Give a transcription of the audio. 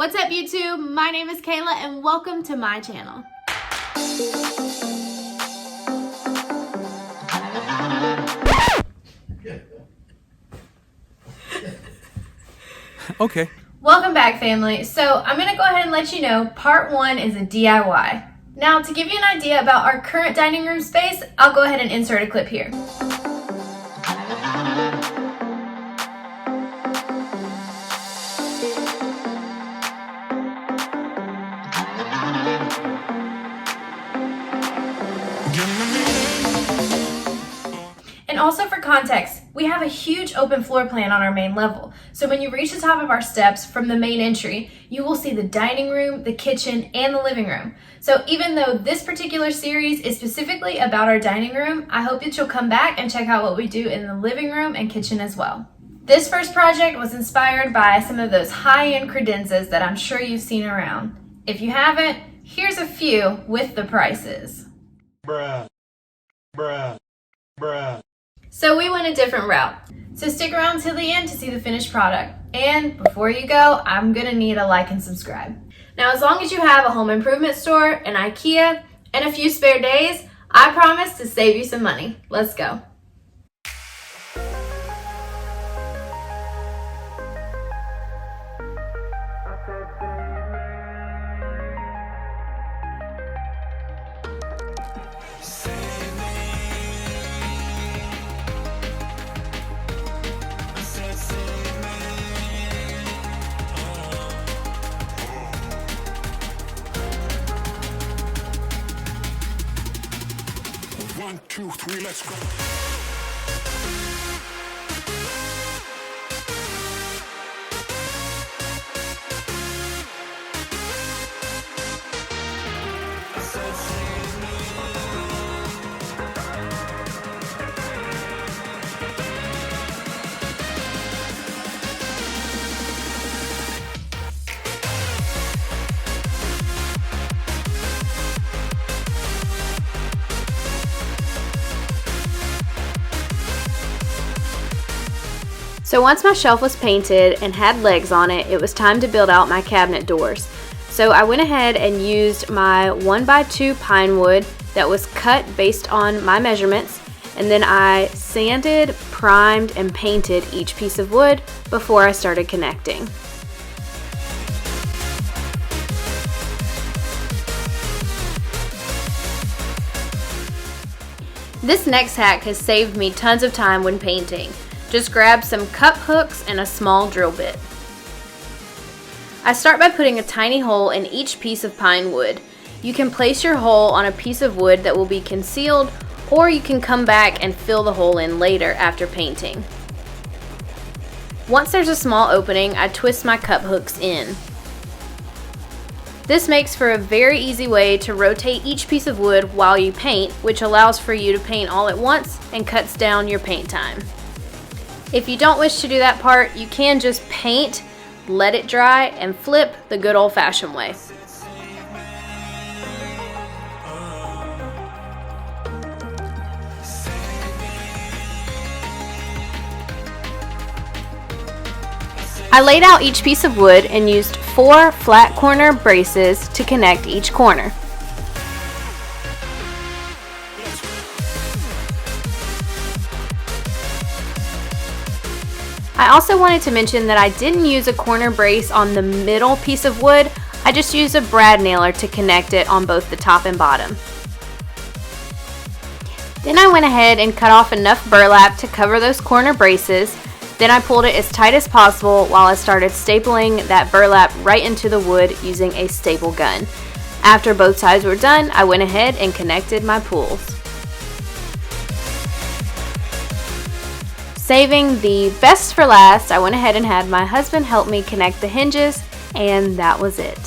What's up YouTube? My name is Kayla and welcome to my channel. Okay. Welcome back, family. So I'm going to go ahead and let you know part 1 is a DIY. Now, to give you an idea about our current dining room space, I'll go ahead and insert a clip here. And also for context, we have a huge open floor plan on our main level. So when you reach the top of our steps from the main entry, you will see the dining room, the kitchen, and the living room. So even though this particular series is specifically about our dining room, I hope that you'll come back and check out what we do in the living room and kitchen as well. This first project was inspired by some of those high-end Credenzas that I'm sure you've seen around. If you haven't, here's a few with the prices. Bruh. So we went a different route. So stick around till the end to see the finished product. And before you go, I'm gonna need a like and subscribe. Now, as long as you have a home improvement store, an IKEA, and a few spare days, I promise to save you some money. Let's go. One, two, three, let's go. So once my shelf was painted and had legs on it, it was time to build out my cabinet doors. So I went ahead and used my 1x2 pine wood that was cut based on my measurements, and then I sanded, primed, and painted each piece of wood before I started connecting. This next hack has saved me tons of time when painting. Just grab some cup hooks and a small drill bit. I start by putting a tiny hole in each piece of pine wood. You can place your hole on a piece of wood that will be concealed, or you can come back and fill the hole in later after painting. Once there's a small opening, I twist my cup hooks in. This makes for a very easy way to rotate each piece of wood while you paint, which allows for you to paint all at once and cuts down your paint time. If you don't wish to do that part, you can just paint, let it dry, and flip the good old-fashioned way. I laid out each piece of wood and used 4 flat corner braces to connect each corner. I also wanted to mention that I didn't use a corner brace on the middle piece of wood. I just used a brad nailer to connect it on both the top and bottom. Then I went ahead and cut off enough burlap to cover those corner braces. Then I pulled it as tight as possible while I started stapling that burlap right into the wood using a staple gun. After both sides were done, I went ahead and connected my pulls. Saving the best for last, I went ahead and had my husband help me connect the hinges, and that was it.